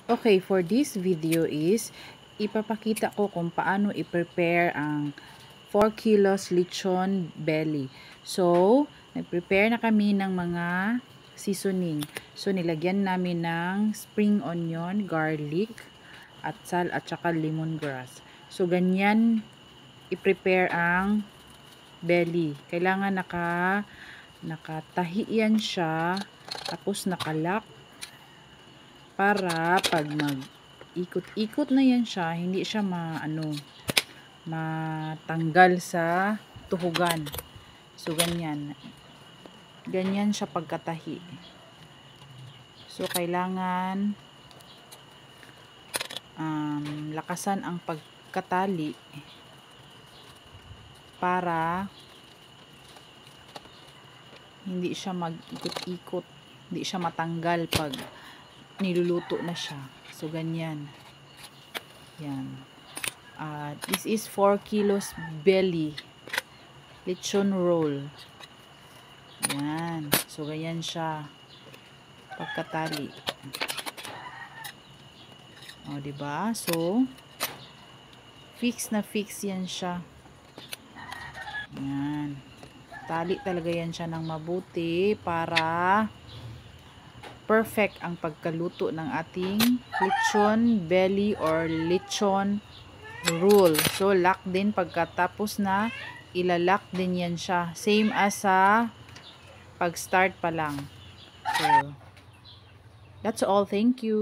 Okay, for this video is ipapakita ko kung paano i-prepare ang 4 kilos lechon belly. So, nag-prepare na kami ng mga seasoning. So, nilagyan namin ng spring onion, garlic, at sal at saka lemongrass. So, ganyan i-prepare ang belly. Kailangan nakatahi yan siya, tapos nakalock, para pag mag-ikot-ikot na yan siya, hindi siya matanggal sa tuhugan. So, ganyan. Ganyan siya pagkatahi. So, kailangan lakasan ang pagkatali para hindi siya mag-ikot-ikot, hindi siya matanggal pag niluluto na siya. So, ganyan. Yan. This is 4 kilos belly lechon roll. Yan. So, ganyan siya pagkatali. O, diba? So, fix na fix yan siya. Yan. Tali talaga yan siya ng mabuti para perfect ang pagkaluto ng ating lechon belly or lechon roll. So, lock din pagkatapos na ilalock din yan siya. Same as sa pag-start pa lang. So, that's all. Thank you.